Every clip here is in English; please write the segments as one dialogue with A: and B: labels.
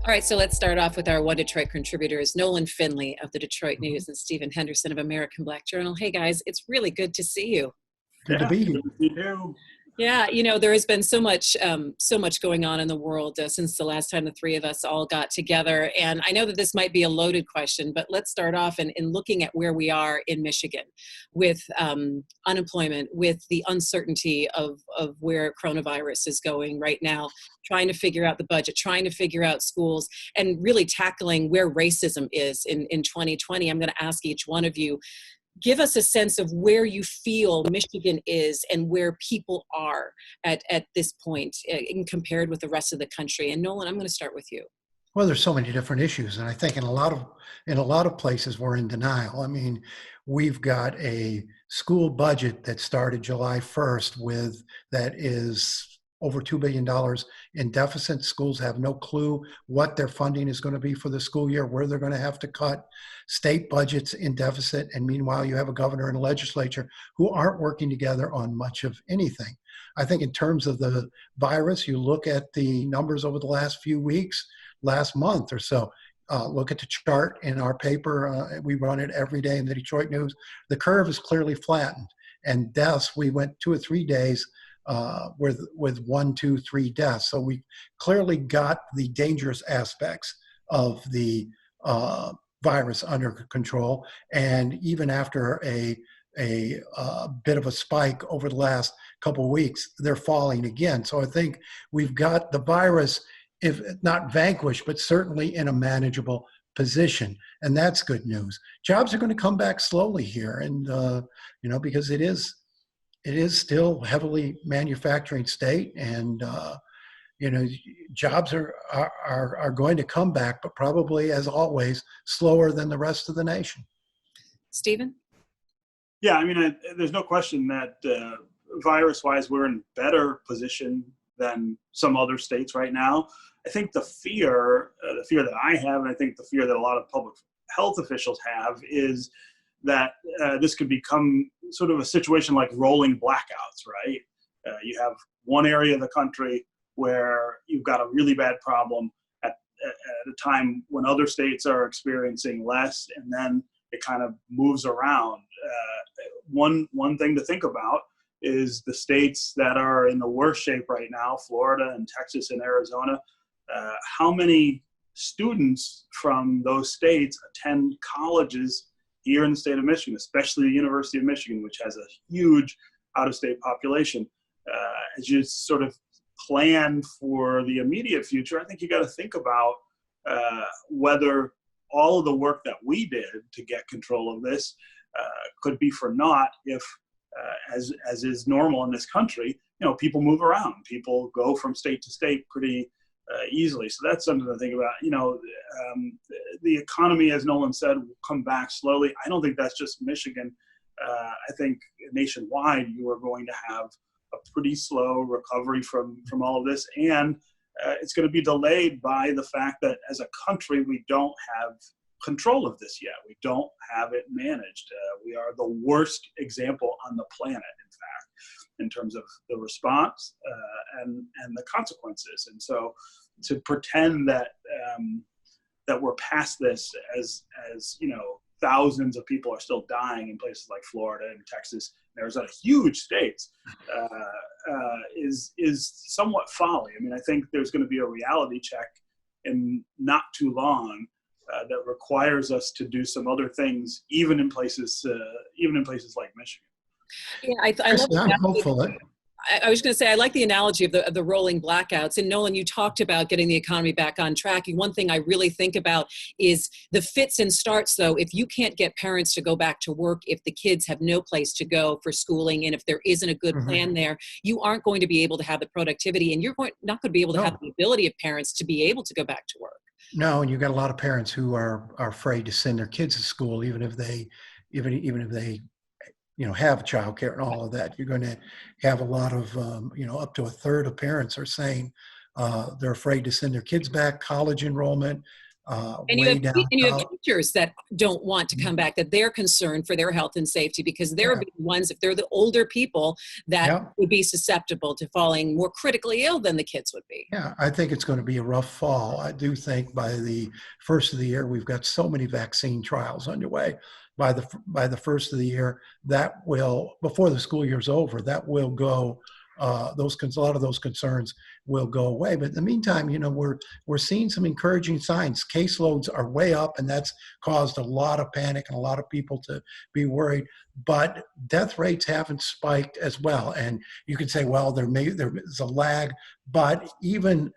A: All right, so let's start off with our One Detroit contributors, Nolan Finley of the Detroit
B: Mhm.
A: News and Stephen Henderson of American Black Journal. Hey guys, it's really good to see you.
B: Good to be here.
C: You do.
A: Yeah, there has been so much going on in the world since the last time the three of us all got together. And I know that this might be a loaded question, but let's start off in looking at where we are in Michigan with unemployment, with the uncertainty of where coronavirus is going right now, trying to figure out the budget, trying to figure out schools, and really tackling where racism is in 2020. I'm going to ask each one of you, give us a sense of where you feel Michigan is and where people are at this point compared with the rest of the country. And Nolan, I'm going to start with you.
B: Well, there's so many different issues, and I think in a lot of places we're in denial. I mean, we've got a school budget that started July 1st that is over $2 billion in deficit. Schools have no clue what their funding is going to be for the school year, where they're going to have to cut. State budgets in deficit, and meanwhile you have a governor and a legislature who aren't working together on much of anything. I think in terms of the virus, you look at the numbers over the last few weeks, last month or so. Look at the chart in our paper. We run it every day in the Detroit News. The curve is clearly flattened, and deaths, we went 2 or 3 days with 1, 2, 3 deaths. So we clearly got the dangerous aspects of the virus under control. And even after a bit of a spike over the last couple of weeks, they're falling again. So I think we've got the virus, if not vanquished, but certainly in a manageable position. And that's good news. Jobs are going to come back slowly here. And, because it is still heavily manufacturing state, and jobs are going to come back, but probably, as always, slower than the rest of the nation.
A: Stephen?
C: Yeah, I mean, there's no question that virus-wise, we're in better position than some other states right now. I think the fear that I have, and I think the fear that a lot of public health officials have, is that this could become sort of a situation like rolling blackouts, right? You have one area of the country where you've got a really bad problem at a time when other states are experiencing less, and then it kind of moves around. One thing to think about is the states that are in the worst shape right now, Florida and Texas and Arizona. How many students from those states attend colleges here in the state of Michigan, especially the University of Michigan, which has a huge out-of-state population? As you sort of plan for the immediate future, I think you got to think about whether all of the work that we did to get control of this could be for naught if, as is normal in this country, people move around. People go from state to state pretty easily. So that's something to think about. The economy, as Nolan said, will come back slowly. I don't think that's just Michigan. I think nationwide you are going to have a pretty slow recovery from all of this. And it's going to be delayed by the fact that as a country, we don't have control of this yet. We don't have it managed. We are the worst example on the planet, in fact, in terms of the response and the consequences. And so to pretend that that we're past this, as thousands of people are still dying in places like Florida and Texas and Arizona, huge states, is somewhat folly. I mean, I think there's going to be a reality check in not too long that requires us to do some other things, even in places like Michigan.
A: Yeah, I love
B: I'm hopeful.
A: I was going to say, I like the analogy of the rolling blackouts. And Nolan, you talked about getting the economy back on track. And one thing I really think about is the fits and starts, though. If you can't get parents to go back to work, if the kids have no place to go for schooling, and if there isn't a good plan there, you aren't going to be able to have the productivity, and you're not going to be able to have the ability of parents to be able to go back to work.
B: No, and you've got a lot of parents who are afraid to send their kids to school, even if they have childcare and all of that. You're going to have a lot of, up to a third of parents are saying they're afraid to send their kids back. College enrollment,
A: And
B: way down
A: you have
B: south.
A: teachers that don't want to come back, that they're concerned for their health and safety, because they're
B: Yeah.
A: the ones, if they're the older people, that
B: Yeah.
A: would be susceptible to falling more critically ill than the kids would be.
B: Yeah, I think it's going to be a rough fall. I do think by the first of the year, we've got so many vaccine trials underway. By the first of the year, that will, before the school year's over, that will go. A lot of those concerns will go away. But in the meantime, we're seeing some encouraging signs. Caseloads are way up, and that's caused a lot of panic and a lot of people to be worried. But death rates haven't spiked as well. And you could say, well, there is a lag. But even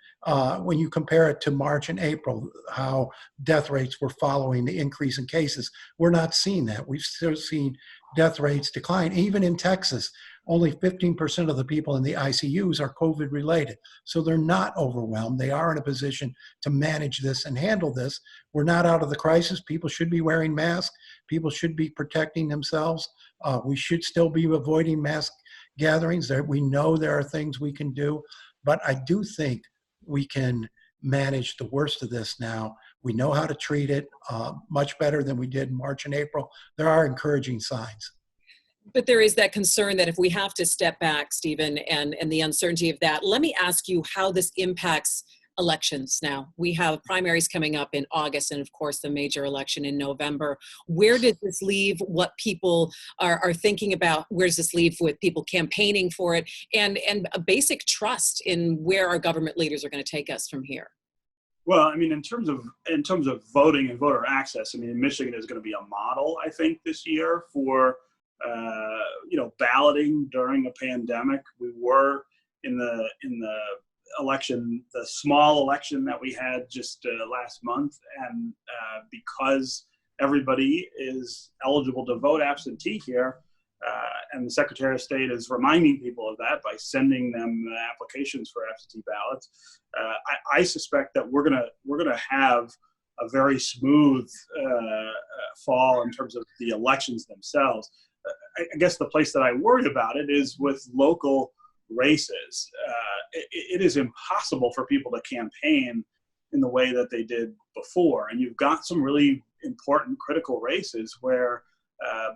B: when you compare it to March and April, how death rates were following the increase in cases, we're not seeing that. We've still seen death rates decline. Even in Texas, only 15% of the people in the ICUs are COVID related. So they're not overwhelmed. They are in a position to manage this and handle this. We're not out of the crisis. People should be wearing masks. People should be protecting themselves. We should still be avoiding mass gatherings. We know there are things we can do, but I do think we can manage the worst of this now. We know how to treat it much better than we did in March and April. There are encouraging signs.
A: But there is that concern that if we have to step back, Stephen, and the uncertainty of that, let me ask you how this impacts elections now. We have primaries coming up in August and, of course, the major election in November. Where does this leave what people are thinking about? Where does this leave with people campaigning for it, and a basic trust in where our government leaders are going to take us from here?
C: Well, I mean, in terms of voting and voter access, I mean, Michigan is going to be a model, I think, this year for balloting during a pandemic. We were in the election, the small election that we had just last month, and because everybody is eligible to vote absentee here, and the Secretary of State is reminding people of that by sending them applications for absentee ballots. I suspect that we're gonna have a very smooth fall in terms of the elections themselves. I guess the place that I worry about it is with local races. It is impossible for people to campaign in the way that they did before. And you've got some really important critical races where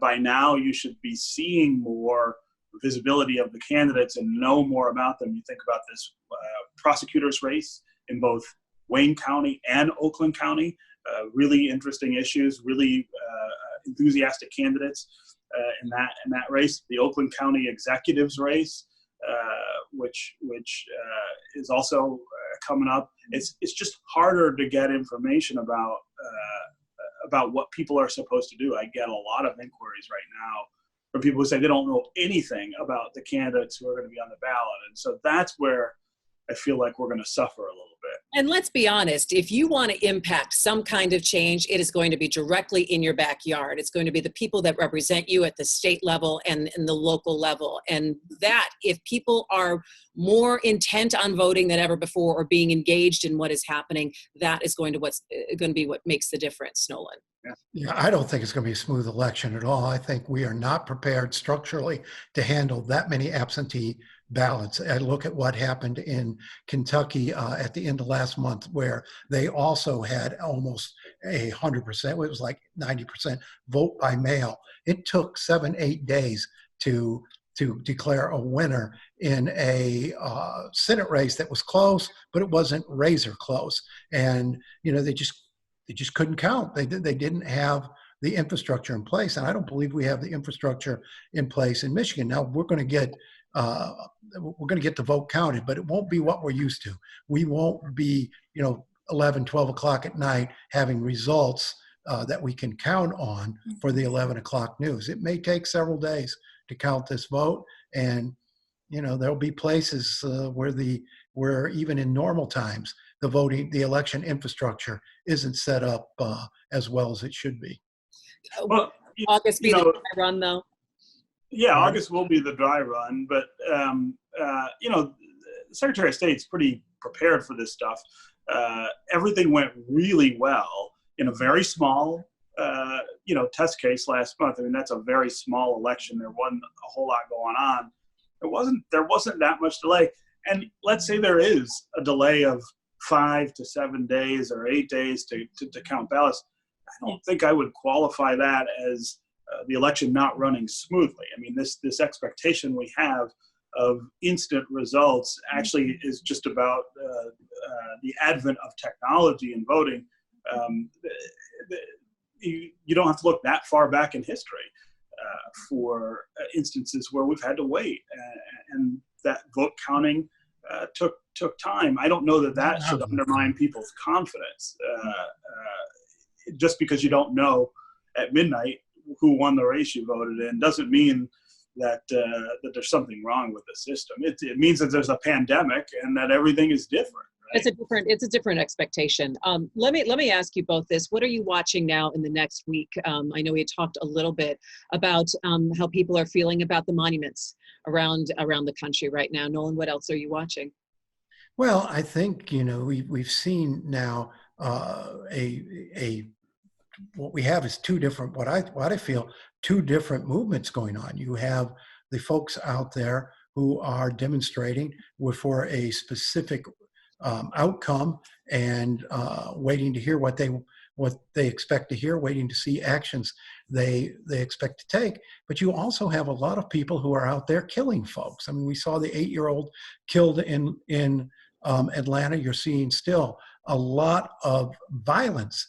C: by now you should be seeing more visibility of the candidates and know more about them. You think about this prosecutor's race in both Wayne County and Oakland County, really interesting issues, really enthusiastic candidates in that race. The Oakland County executives race, which is also coming up. It's just harder to get information about what people are supposed to do. I get a lot of inquiries right now from people who say they don't know anything about the candidates who are going to be on the ballot, and so that's where I feel like we're going to suffer a little bit.
A: And let's be honest, if you want to impact some kind of change, it is going to be directly in your backyard. It's going to be the people that represent you at the state level and the local level. And that, if people are more intent on voting than ever before or being engaged in what is happening, that is going to be what makes the difference, Nolan.
B: Yeah, I don't think it's going to be a smooth election at all. I think we are not prepared structurally to handle that many absentee ballots. I look at what happened in Kentucky at the end of last month, where they also had almost 100%, it was like 90% vote by mail. It took 7-8 days to declare a winner in a Senate race that was close, but it wasn't razor close. And, they just couldn't count. They didn't have the infrastructure in place. And I don't believe we have the infrastructure in place in Michigan. Now we're going to get the vote counted, but it won't be what we're used to. We won't be, 11, 12 o'clock at night having results that we can count on for the 11 o'clock news. It may take several days to count this vote. And, there'll be places where even in normal times, the election infrastructure isn't set up as well as it should be.
A: Well, August be the dry run, though.
C: Yeah, August will be the dry run, but the Secretary of State's pretty prepared for this stuff. Everything went really well in a very small, test case last month. I mean, that's a very small election. There wasn't a whole lot going on. There wasn't that much delay. And let's say there is a delay of 5 to 7 days or 8 days to count ballots, I don't think I would qualify that as the election not running smoothly. I mean, this expectation we have of instant results actually is just about the advent of technology in voting. You don't have to look that far back in history for instances where we've had to wait, and that vote counting took time. I don't know that should undermine people's confidence. Just because you don't know at midnight who won the race you voted in doesn't mean that there's something wrong with the system. It means that there's a pandemic and that everything is different. Right?
A: It's a different expectation. Let me ask you both this. What are you watching now in the next week? I know we had talked a little bit about how people are feeling about the monuments around the country right now. Nolan, what else are you watching?
B: Well, I think, we've seen now what we have is two different, what I feel, two different movements going on. You have the folks out there who are demonstrating for a specific outcome and waiting to hear what they expect to hear, waiting to see actions they expect to take. But you also have a lot of people who are out there killing folks. I mean, we saw the 8-year-old killed in Atlanta. You're seeing still a lot of violence,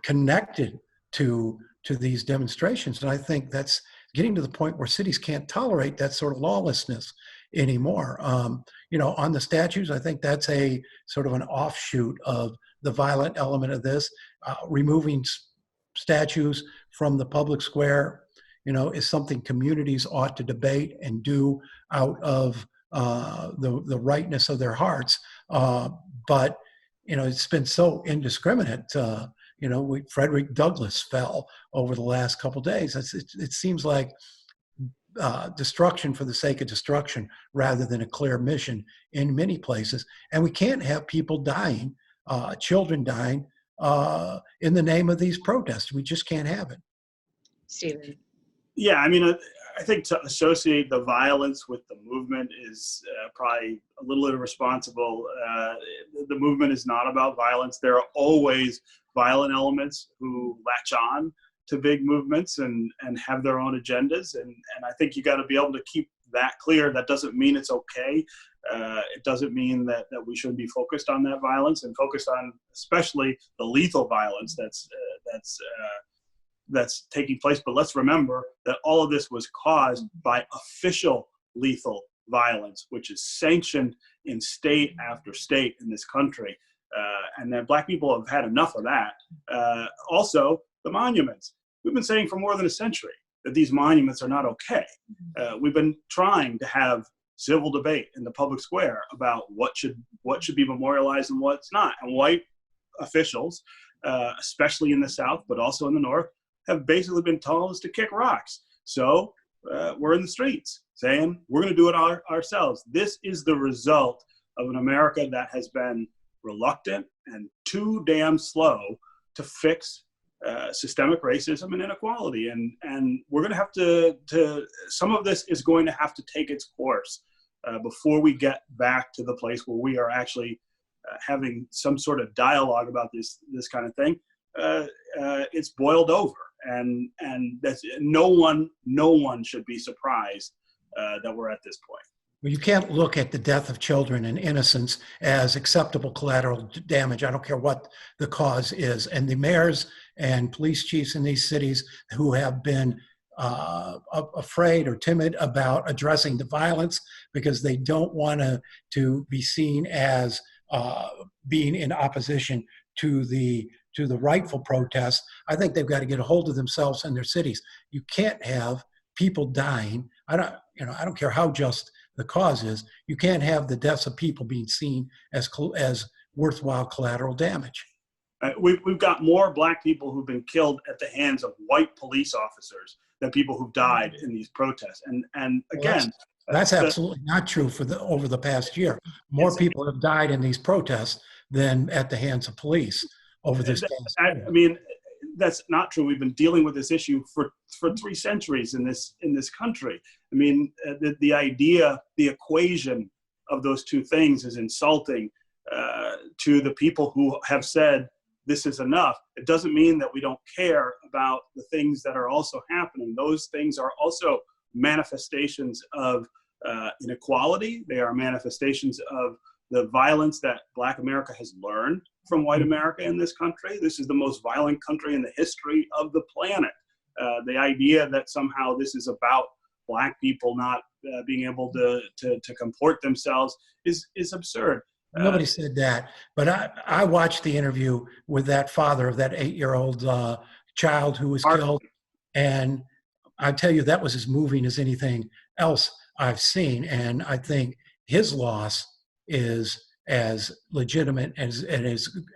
B: connected to these demonstrations. And I think that's getting to the point where cities can't tolerate that sort of lawlessness anymore. On the statues, I think that's a sort of an offshoot of the violent element of this. Removing statues from the public square, is something communities ought to debate and do out of the rightness of their hearts. But it's been so indiscriminate. Frederick Douglass fell over the last couple of days. It seems like destruction for the sake of destruction rather than a clear mission in many places. And we can't have people dying, children dying in the name of these protests. We just can't have it.
A: Stephen.
C: Yeah, I mean, I think to associate the violence with the movement is probably a little irresponsible. The movement is not about violence. There are always violent elements who latch on to big movements and have their own agendas. And I think you got to be able to keep that clear. That doesn't mean it's okay. It doesn't mean that we shouldn't be focused on that violence and focused on especially the lethal violence that's taking place. But let's remember that all of this was caused by official lethal violence, which is sanctioned in state after state in this country. And that Black people have had enough of that. Also, the monuments. We've been saying for more than a century that these monuments are not okay. We've been trying to have civil debate in the public square about what should be memorialized and what's not. And white officials, especially in the South, but also in the North, have basically been told us to kick rocks. So we're in the streets saying we're going to do it ourselves. This is the result of an America that has been reluctant and too damn slow to fix systemic racism and inequality. And we're going to have to some of this is going to have to take its course before we get back to the place where we are actually having some sort of dialogue about this kind of thing. It's boiled over, and that's no one should be surprised that we're at this point.
B: Well, you can't look at the death of children and innocents as acceptable collateral damage. I don't care what the cause is. And the mayors and police chiefs in these cities who have been afraid or timid about addressing the violence because they don't want to be seen as being in opposition to the rightful protests, I think they've got to get a hold of themselves and their cities. You can't have people dying. I don't care how just the cause is. You can't have the deaths of people being seen as worthwhile collateral damage.
C: We've got more Black people who've been killed at the hands of white police officers than people who've died in these protests. And again,
B: that's absolutely not true over the past year. More people have died in these protests than at the hands of police over this past year.
C: I mean, that's not true. We've been dealing with this issue for 3 centuries in this country. I mean, the idea, the equation of those two things is insulting to the people who have said this is enough. It doesn't mean that we don't care about the things that are also happening. Those things are also manifestations of inequality. They are manifestations of the violence that Black America has learned from white America in this country. This is the most violent country in the history of the planet. The idea that somehow this is about Black people not being able to comport themselves is absurd.
B: Nobody said that, but I watched the interview with that father of that 8-year-old child who was killed, and I tell you, that was as moving as anything else I've seen. And I think his loss is as legitimate and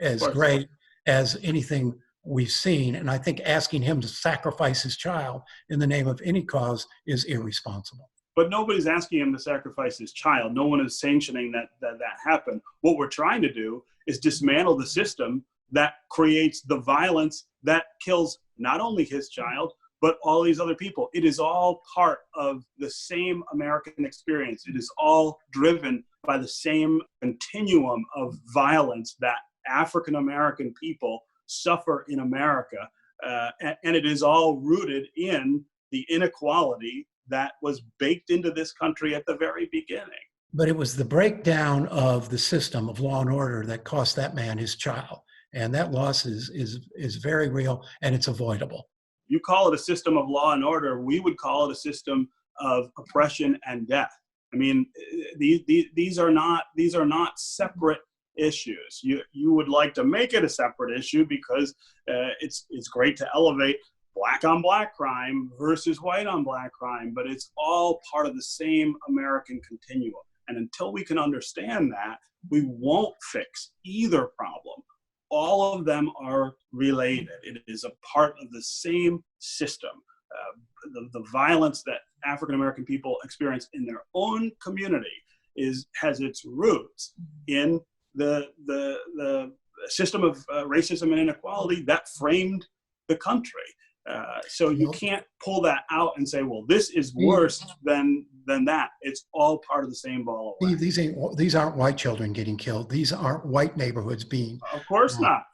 B: as great as anything we've seen. And I think asking him to sacrifice his child in the name of any cause is irresponsible.
C: But nobody's asking him to sacrifice his child. No one is sanctioning that happen. What we're trying to do is dismantle the system that creates the violence that kills not only his child, but all these other people. It is all part of the same American experience. It is all driven by the same continuum of violence that African American people suffer in America. And it is all rooted in the inequality that was baked into this country at the very beginning.
B: But it was the breakdown of the system of law and order that cost that man his child. And that loss is very real, and it's avoidable.
C: You call it a system of law and order, we would call it a system of oppression and death. I mean, these are not separate issues. You would like to make it a separate issue because it's great to elevate Black on Black crime versus white on Black crime, but it's all part of the same American continuum. And until we can understand that, we won't fix either problem. All of them are related. It is a part of the same system. The violence that African American people experience in their own community has its roots in the system of racism and inequality that framed the country. So you can't pull that out and say, well, this is worse than that. It's all part of the same ball of wax.
B: These aren't white children getting killed. These aren't white neighborhoods being
C: not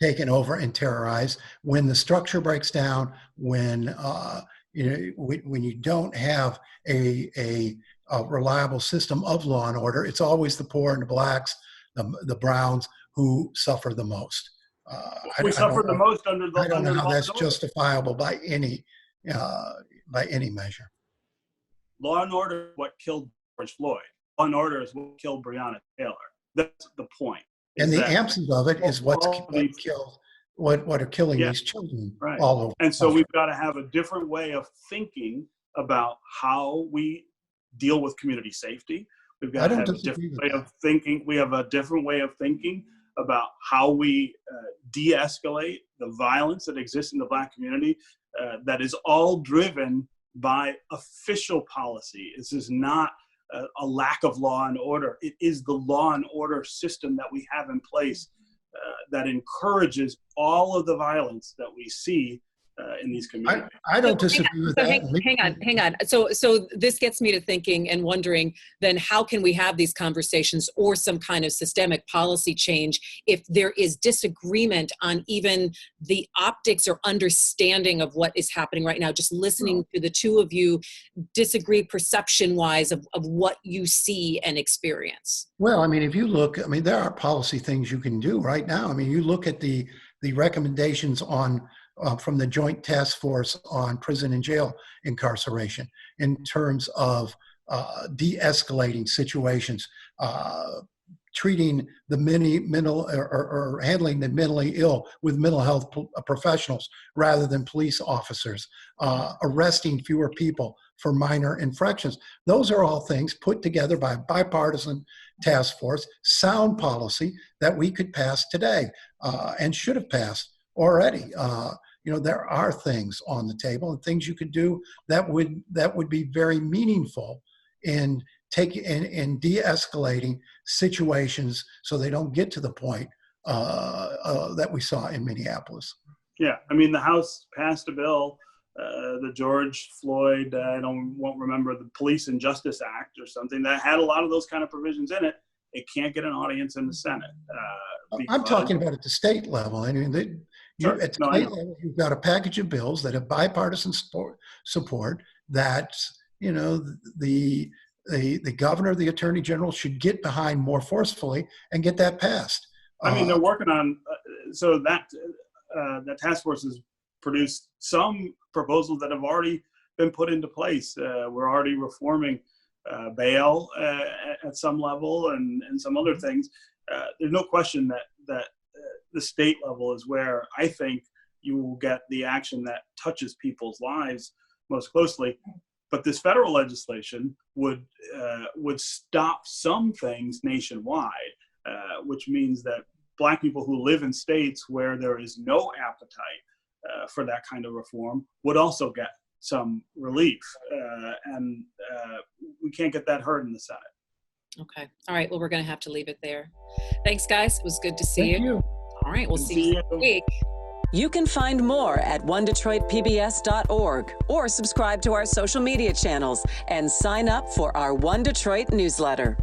B: taken over and terrorized. When the structure breaks down, when you don't have a reliable system of law and order, it's always the poor and the Blacks, the Browns who suffer the most.
C: We suffered the most under the.
B: I don't know how that's justifiable by any measure.
C: Law and order is what killed George Floyd. Law and order is what killed Breonna Taylor. That's the point.
B: And the absence of it is what are killing these children all over.
C: And so we've got to have a different way of thinking about how we deal with community safety. We've got to have a different way of thinking. We have a different way of thinking about how we de-escalate the violence that exists in the Black community that is all driven by official policy. This is not a lack of law and order. It is the law and order system that we have in place that encourages all of the violence that we see in these communities.
B: I don't disagree with that.
A: Hang on. So this gets me to thinking and wondering, then how can we have these conversations or some kind of systemic policy change if there is disagreement on even the optics or understanding of what is happening right now? Just listening to the two of you disagree perception-wise of what you see and experience.
B: Well, I mean, if you look, I mean, there are policy things you can do right now. I mean, you look at the recommendations on from the Joint Task Force on prison and jail incarceration in terms of de-escalating situations, treating the mental or handling the mentally ill with mental health professionals rather than police officers, arresting fewer people for minor infractions. Those are all things put together by a bipartisan task force, sound policy that we could pass today and should have passed already. There are things on the table and things you could do that would be very meaningful in de-escalating situations so they don't get to the point that we saw in Minneapolis.
C: Yeah, I mean, the House passed a bill the George Floyd, won't remember, the Police and Justice Act or something that had a lot of those kind of provisions in it. It can't get an audience in the Senate.
B: I'm talking about at the state level. I mean, at the state level, you've got a package of bills that have bipartisan support that, you know, the governor, the attorney general should get behind more forcefully and get that passed.
C: I mean, they're working on, so that task force has produced some proposals that have already been put into place. We're already reforming bail at some level and some other things. There's no question that the state level is where I think you will get the action that touches people's lives most closely. But this federal legislation would stop some things nationwide, which means that Black people who live in states where there is no appetite for that kind of reform would also get some relief. And we can't get that heard in the Senate.
A: Okay. All right. Well, we're going to have to leave it there. Thanks, guys. It was good to see
B: Thank you.
A: All right. We'll see you next week.
D: You can find more at onedetroitpbs.org or subscribe to our social media channels and sign up for our One Detroit newsletter.